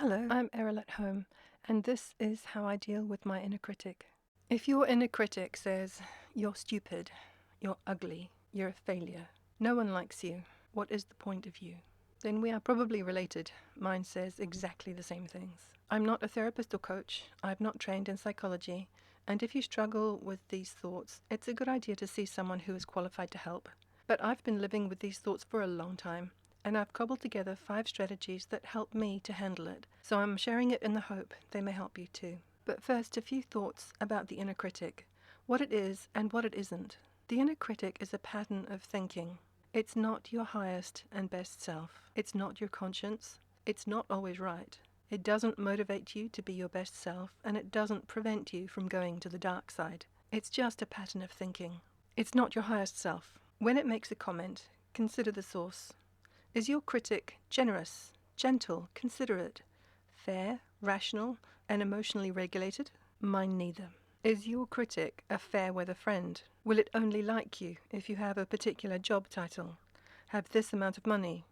Hello, I'm Errol at home, and this is how I deal with my inner critic. If your inner critic says, "You're stupid, you're ugly, you're a failure, no one likes you, what is the point of you?" then we are probably related. Mine says exactly the same things. I'm not a therapist or coach, I've not trained in psychology, and if you struggle with these thoughts, it's a good idea to see someone who is qualified to help. But I've been living with these thoughts for a long time, and I've cobbled together 5 strategies that help me to handle it, so I'm sharing it in the hope they may help you too. But first, a few thoughts about the inner critic, what it is and what it isn't. The inner critic is a pattern of thinking. It's not your highest and best self. It's not your conscience. It's not always right. It doesn't motivate you to be your best self, and it doesn't prevent you from going to the dark side. It's just a pattern of thinking. It's not your highest self. When it makes a comment, consider the source. Is your critic generous, gentle, considerate, fair, rational, and emotionally regulated? Mine neither. Is your critic a fair-weather friend? Will it only like you if you have a particular job title, have this amount of money,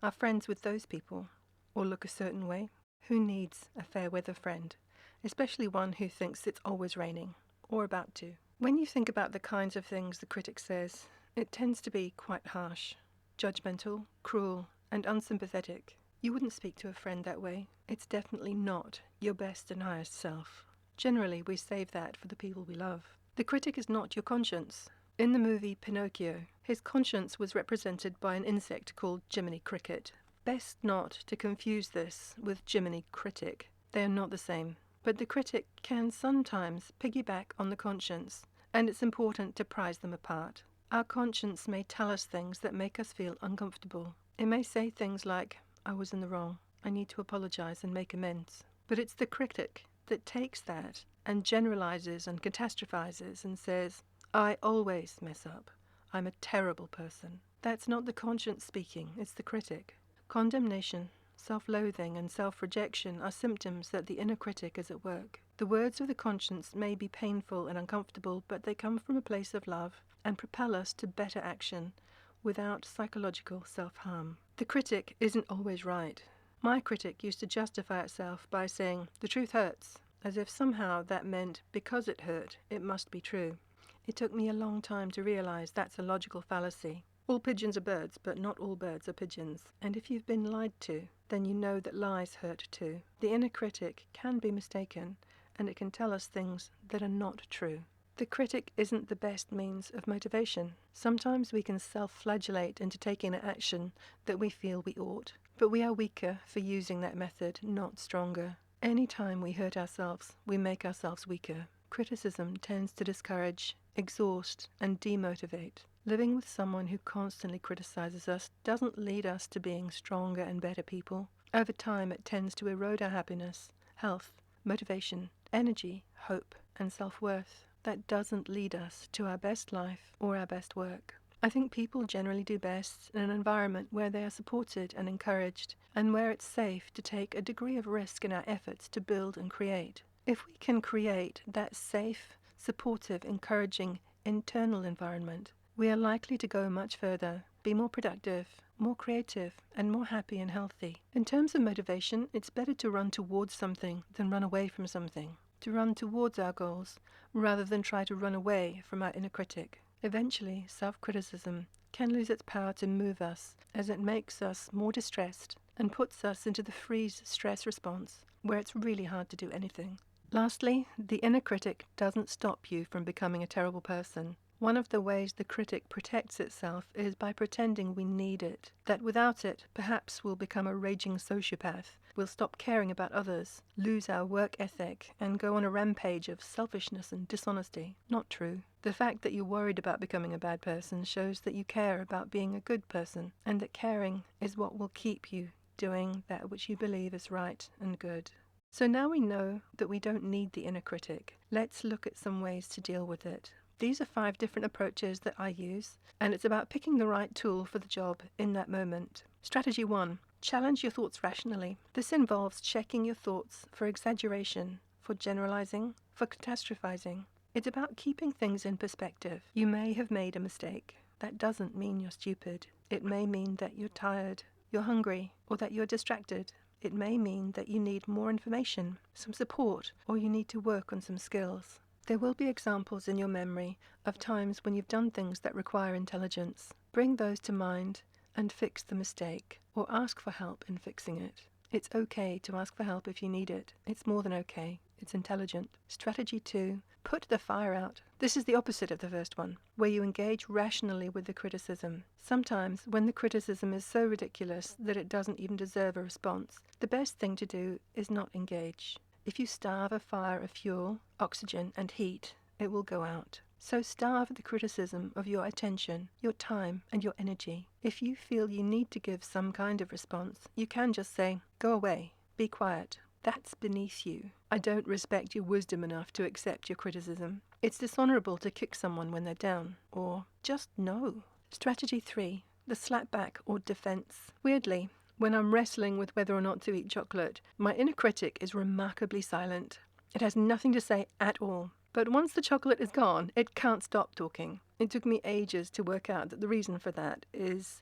are friends with those people, or look a certain way? Who needs a fair-weather friend, especially one who thinks it's always raining, or about to? When you think about the kinds of things the critic says, it tends to be quite harsh, judgmental, cruel, and unsympathetic. You wouldn't speak to a friend that way. It's definitely not your best and highest self. Generally, we save that for the people we love. The critic is not your conscience. In the movie Pinocchio, his conscience was represented by an insect called Jiminy Cricket. Best not to confuse this with Jiminy Critic. They are not the same. But the critic can sometimes piggyback on the conscience, and it's important to prize them apart. Our conscience may tell us things that make us feel uncomfortable. It may say things like, "I was in the wrong. I need to apologize and make amends." But it's the critic that takes that and generalizes and catastrophizes and says, "I always mess up. I'm a terrible person." That's not the conscience speaking, it's the critic. Condemnation, self-loathing, and self-rejection are symptoms that the inner critic is at work. The words of the conscience may be painful and uncomfortable, but they come from a place of love and propel us to better action without psychological self-harm. The critic isn't always right. My critic used to justify itself by saying, "The truth hurts," as if somehow that meant because it hurt, it must be true. It took me a long time to realize that's a logical fallacy. All pigeons are birds, but not all birds are pigeons. And if you've been lied to, then you know that lies hurt too. The inner critic can be mistaken, and it can tell us things that are not true. The critic isn't the best means of motivation. Sometimes we can self-flagellate into taking an action that we feel we ought, but we are weaker for using that method, not stronger. Any time we hurt ourselves, we make ourselves weaker. Criticism tends to discourage, exhaust, and demotivate. Living with someone who constantly criticizes us doesn't lead us to being stronger and better people. Over time, it tends to erode our happiness, health, motivation, energy, hope, and self-worth. That doesn't lead us to our best life or our best work. I think people generally do best in an environment where they are supported and encouraged, and where it's safe to take a degree of risk in our efforts to build and create. If we can create that safe, supportive, encouraging internal environment, we are likely to go much further, be more productive, more creative, and more happy and healthy. In terms of motivation, it's better to run towards something than run away from something. To run towards our goals rather than try to run away from our inner critic. Eventually, self-criticism can lose its power to move us, as it makes us more distressed and puts us into the freeze stress response, where it's really hard to do anything. Lastly, the inner critic doesn't stop you from becoming a terrible person. One of the ways the critic protects itself is by pretending we need it, that without it, perhaps we'll become a raging sociopath, we'll stop caring about others, lose our work ethic, and go on a rampage of selfishness and dishonesty. Not true. The fact that you're worried about becoming a bad person shows that you care about being a good person, and that caring is what will keep you doing that which you believe is right and good. So now we know that we don't need the inner critic. Let's look at some ways to deal with it. These are 5 different approaches that I use, and it's about picking the right tool for the job in that moment. Strategy 1. Challenge your thoughts rationally. This involves checking your thoughts for exaggeration, for generalizing, for catastrophizing. It's about keeping things in perspective. You may have made a mistake. That doesn't mean you're stupid. It may mean that you're tired, you're hungry, or that you're distracted. It may mean that you need more information, some support, or you need to work on some skills. There will be examples in your memory of times when you've done things that require intelligence. Bring those to mind and fix the mistake, or ask for help in fixing it. It's okay to ask for help if you need it. It's more than okay. It's intelligent. Strategy 2, put the fire out. This is the opposite of the first one, where you engage rationally with the criticism. Sometimes, when the criticism is so ridiculous that it doesn't even deserve a response, the best thing to do is not engage. If you starve a fire of fuel, oxygen, and heat, it will go out. So starve the criticism of your attention, your time, and your energy. If you feel you need to give some kind of response, you can just say, "Go away, be quiet. That's beneath you. I don't respect your wisdom enough to accept your criticism. It's dishonorable to kick someone when they're down." Or just no. Strategy 3, the slapback or defense. Weirdly, when I'm wrestling with whether or not to eat chocolate, my inner critic is remarkably silent. It has nothing to say at all. But once the chocolate is gone, it can't stop talking. It took me ages to work out that the reason for that is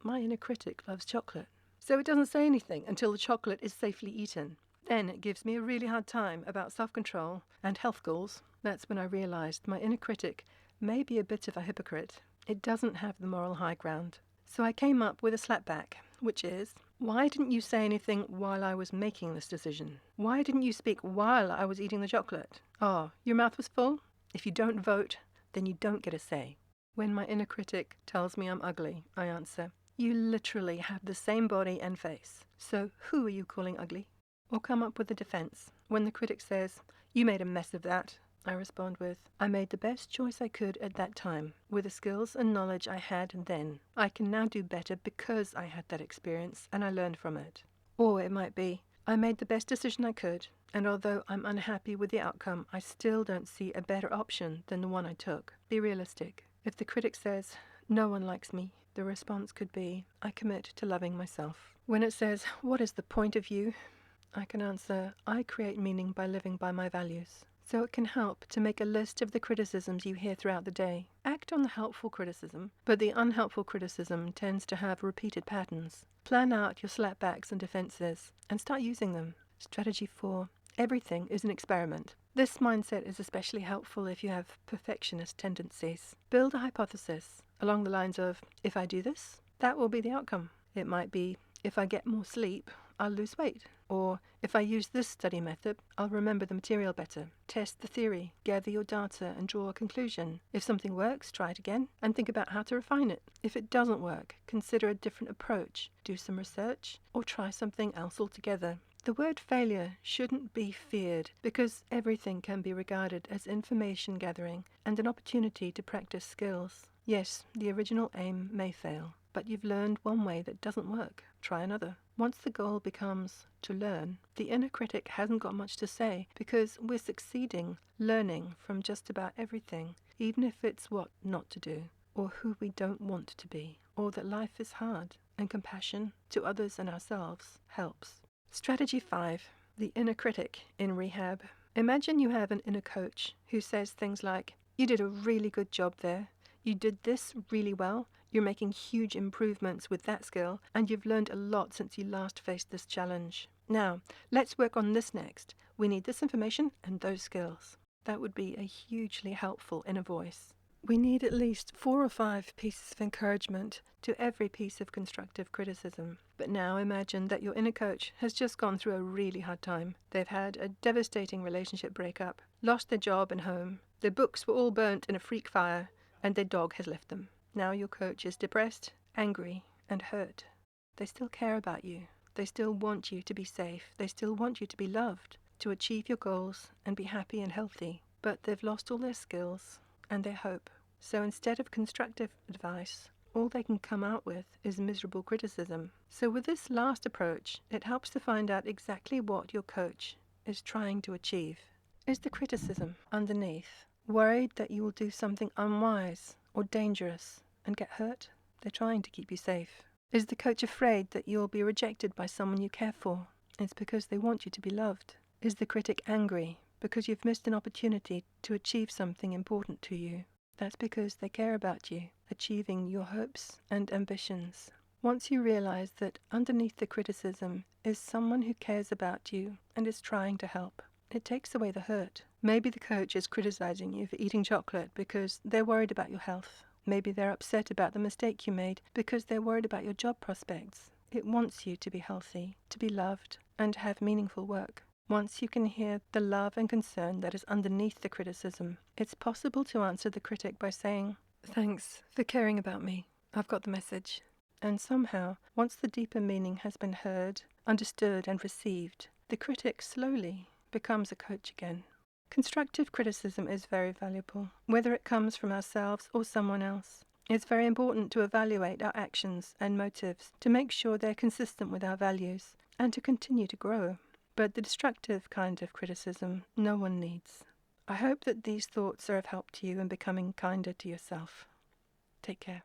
my inner critic loves chocolate. So it doesn't say anything until the chocolate is safely eaten. Then it gives me a really hard time about self-control and health goals. That's when I realized my inner critic may be a bit of a hypocrite. It doesn't have the moral high ground. So I came up with a slapback, which is, why didn't you say anything while I was making this decision? Why didn't you speak while I was eating the chocolate? Oh, your mouth was full? If you don't vote, then you don't get a say. When my inner critic tells me I'm ugly, I answer, you literally have the same body and face. So who are you calling ugly? Or come up with a defense. When the critic says, you made a mess of that, I respond with, I made the best choice I could at that time, with the skills and knowledge I had then. I can now do better because I had that experience and I learned from it. Or it might be, I made the best decision I could, and although I'm unhappy with the outcome, I still don't see a better option than the one I took. Be realistic. If the critic says, no one likes me, the response could be, I commit to loving myself. When it says, what is the point of you? I can answer, I create meaning by living by my values. So it can help to make a list of the criticisms you hear throughout the day. Act on the helpful criticism, but the unhelpful criticism tends to have repeated patterns. Plan out your slapbacks and defenses, and start using them. Strategy 4. Everything is an experiment. This mindset is especially helpful if you have perfectionist tendencies. Build a hypothesis along the lines of, if I do this, that will be the outcome. It might be, if I get more sleep, I'll lose weight. Or, if I use this study method, I'll remember the material better. Test the theory, gather your data, and draw a conclusion. If something works, try it again, and think about how to refine it. If it doesn't work, consider a different approach, do some research, or try something else altogether. The word failure shouldn't be feared, because everything can be regarded as information gathering and an opportunity to practice skills. Yes, the original aim may fail, but you've learned one way that doesn't work. Try another. Once the goal becomes to learn, the inner critic hasn't got much to say, because we're succeeding, learning from just about everything, even if it's what not to do, or who we don't want to be, or that life is hard, and compassion to others and ourselves helps. Strategy 5. The inner critic in rehab. Imagine you have an inner coach who says things like, you did a really good job there, you did this really well, you're making huge improvements with that skill, and you've learned a lot since you last faced this challenge. Now, let's work on this next. We need this information and those skills. That would be a hugely helpful inner voice. We need at least 4 or 5 pieces of encouragement to every piece of constructive criticism. But now imagine that your inner coach has just gone through a really hard time. They've had a devastating relationship breakup, lost their job and home, their books were all burnt in a freak fire, and their dog has left them. Now your coach is depressed, angry, and hurt. They still care about you. They still want you to be safe. They still want you to be loved, to achieve your goals and be happy and healthy. But they've lost all their skills and their hope. So instead of constructive advice, all they can come out with is miserable criticism. So with this last approach, it helps to find out exactly what your coach is trying to achieve. Is the criticism underneath worried that you will do something unwise or dangerous and get hurt? They're trying to keep you safe. Is the coach afraid that you'll be rejected by someone you care for? It's because they want you to be loved. Is the critic angry because you've missed an opportunity to achieve something important to you? That's because they care about you, achieving your hopes and ambitions. Once you realize that underneath the criticism is someone who cares about you and is trying to help, it takes away the hurt. Maybe the coach is criticizing you for eating chocolate because they're worried about your health. Maybe they're upset about the mistake you made because they're worried about your job prospects. It wants you to be healthy, to be loved, and to have meaningful work. Once you can hear the love and concern that is underneath the criticism, it's possible to answer the critic by saying, "Thanks for caring about me. I've got the message." And somehow, once the deeper meaning has been heard, understood, and received, the critic slowly becomes a coach again. Constructive criticism is very valuable, whether it comes from ourselves or someone else. It's very important to evaluate our actions and motives to make sure they're consistent with our values and to continue to grow. But the destructive kind of criticism no one needs. I hope that these thoughts are of help to you in becoming kinder to yourself. Take care.